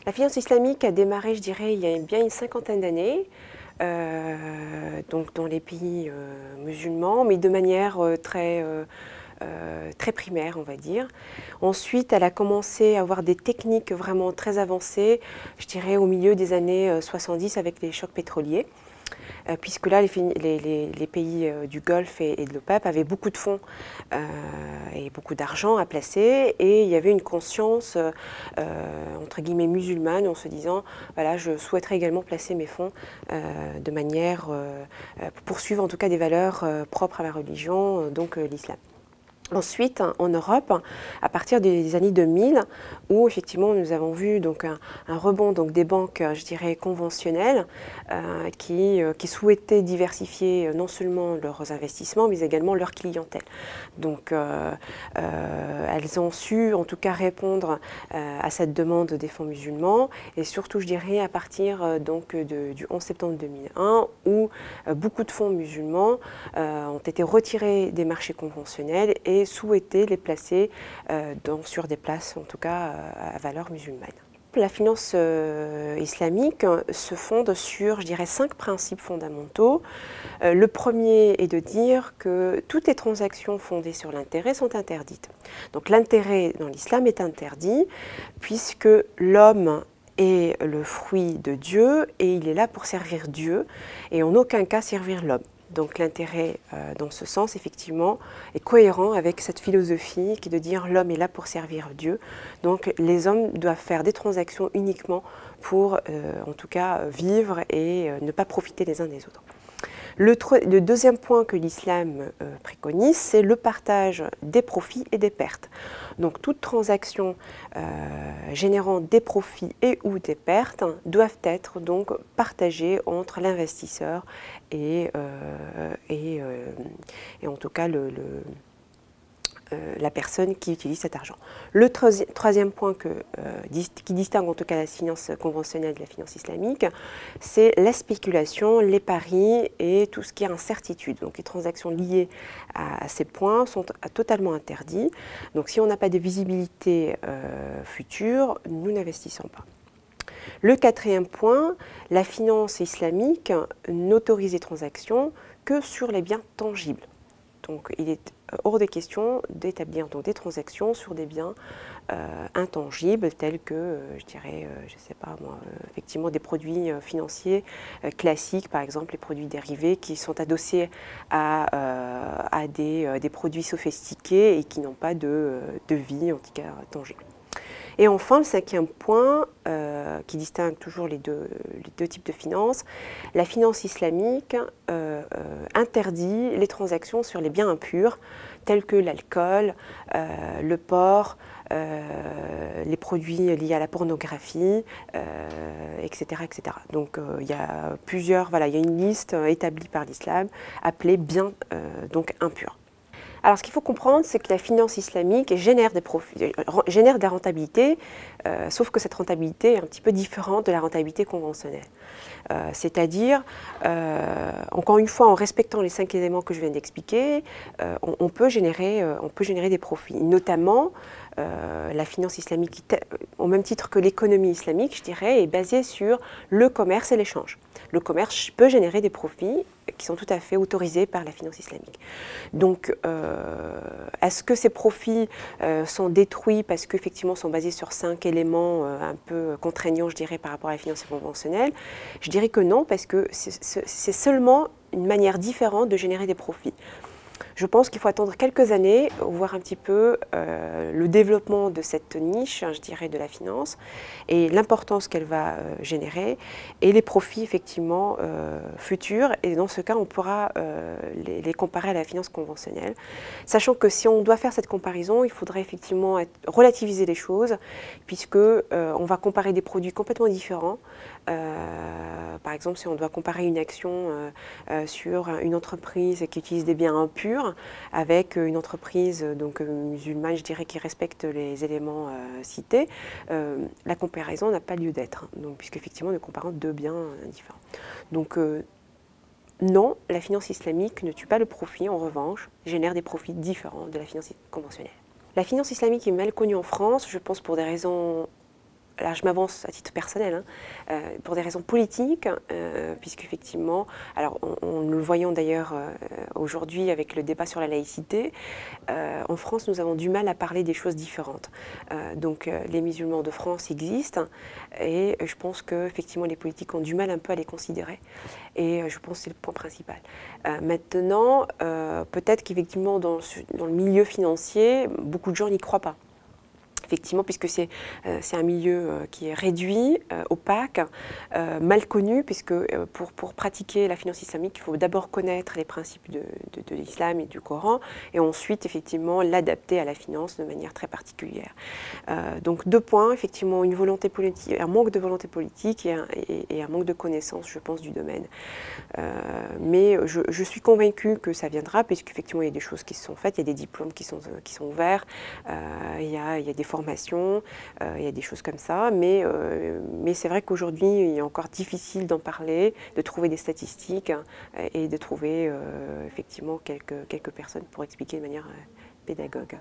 La finance islamique a démarré, je dirais, il y a bien une cinquantaine d'années, donc dans les pays musulmans, mais de manière très primaire, on va dire. Ensuite, elle a commencé à avoir des techniques vraiment très avancées, je dirais au milieu des années 70 avec les chocs pétroliers. Puisque là, les pays du Golfe et de l'OPEP avaient beaucoup de fonds et beaucoup d'argent à placer, et il y avait une conscience, entre guillemets, musulmane, en se disant, voilà, je souhaiterais également placer mes fonds de manière, pour poursuivre en tout cas des valeurs propres à ma religion, donc l'islam. Ensuite, en Europe, à partir des années 2000, où effectivement nous avons vu donc un rebond donc des banques, je dirais, conventionnelles, qui souhaitaient diversifier non seulement leurs investissements, mais également leur clientèle. Donc, elles ont su en tout cas répondre à cette demande des fonds musulmans, et surtout, je dirais, à partir donc du 11 septembre 2001, où beaucoup de fonds musulmans ont été retirés des marchés conventionnels et souhaitaient les placer sur des places, en tout cas, à valeur musulmane. La finance islamique se fonde sur, je dirais, 5 principes fondamentaux. Le premier est de dire que toutes les transactions fondées sur l'intérêt sont interdites. Donc l'intérêt dans l'islam est interdit puisque l'homme est le fruit de Dieu et il est là pour servir Dieu et en aucun cas servir l'homme. Donc l'intérêt, dans ce sens, effectivement, est cohérent avec cette philosophie qui est de dire l'homme est là pour servir Dieu. Donc les hommes doivent faire des transactions uniquement pour, en tout cas, vivre et ne pas profiter les uns des autres. Le deuxième point que l'islam préconise, c'est le partage des profits et des pertes. Donc toute transaction générant des profits et ou des pertes doivent être donc partagées entre l'investisseur et en tout cas la personne qui utilise cet argent. Le troisième point qui distingue en tout cas la finance conventionnelle de la finance islamique, c'est la spéculation, les paris et tout ce qui est incertitude. Donc les transactions liées à ces points sont totalement interdits. Donc si on n'a pas de visibilité future, nous n'investissons pas. Le quatrième point, la finance islamique n'autorise les transactions que sur les biens tangibles. Donc il est hors des questions d'établir des transactions sur des biens intangibles tels que, je dirais, je ne sais pas moi, effectivement des produits financiers classiques, par exemple les produits dérivés qui sont adossés à des produits sophistiqués et qui n'ont pas de vie, en tout cas tangible. Et enfin, le cinquième point, qui distingue toujours les deux types de finances, la finance islamique interdit les transactions sur les biens impurs, tels que l'alcool, le porc, les produits liés à la pornographie, etc., etc. Donc il y a il y a une liste établie par l'islam appelée biens donc impurs. Alors, ce qu'il faut comprendre, c'est que la finance islamique génère des profits, génère de la rentabilité, sauf que cette rentabilité est un petit peu différente de la rentabilité conventionnelle. C'est-à-dire, encore une fois, en respectant les 5 éléments que je viens d'expliquer, on peut générer des profits. Notamment, la finance islamique, au même titre que l'économie islamique, je dirais, est basée sur le commerce et l'échange. Le commerce peut générer des profits qui sont tout à fait autorisés par la finance islamique. Donc, est-ce que ces profits sont détruits parce qu'effectivement sont basés sur 5 éléments un peu contraignants, je dirais, par rapport à la finance conventionnelle? Je dirais que non, parce que c'est seulement une manière différente de générer des profits. Je pense qu'il faut attendre quelques années, voir un petit peu le développement de cette niche, je dirais, de la finance, et l'importance qu'elle va générer, et les profits effectivement futurs. Et dans ce cas, on pourra les comparer à la finance conventionnelle. Sachant que si on doit faire cette comparaison, il faudrait effectivement relativiser les choses, puisque on va comparer des produits complètement différents. Par exemple, si on doit comparer une action sur une entreprise qui utilise des biens impurs avec une entreprise donc musulmane, je dirais, qui respecte les éléments cités, la comparaison n'a pas lieu d'être, puisqu'effectivement nous comparons deux biens différents. Donc non, la finance islamique ne tue pas le profit, en revanche, génère des profits différents de la finance conventionnelle. La finance islamique est mal connue en France, je pense pour des raisons là je m'avance à titre personnel, pour des raisons politiques, puisqu'effectivement, alors on le voyons d'ailleurs aujourd'hui avec le débat sur la laïcité, en France nous avons du mal à parler des choses différentes. Donc les musulmans de France existent et je pense qu'effectivement les politiques ont du mal un peu à les considérer et je pense que c'est le point principal. Maintenant, peut-être qu'effectivement dans le milieu financier, beaucoup de gens n'y croient pas. Effectivement, puisque c'est un milieu qui est réduit, opaque, mal connu, puisque pour pratiquer la finance islamique, il faut d'abord connaître les principes de l'islam et du Coran, et ensuite, effectivement, l'adapter à la finance de manière très particulière. Donc, 2 points, effectivement, une volonté politique, un manque de volonté politique et un manque de connaissance, je pense, du domaine. Mais je suis convaincue que ça viendra, puisqu'effectivement, il y a des choses qui se sont faites, il y a des diplômes qui sont ouverts, il y a des formations, il y a des choses comme ça, mais c'est vrai qu'aujourd'hui, il est encore difficile d'en parler, de trouver des statistiques et de trouver effectivement quelques personnes pour expliquer de manière pédagogue.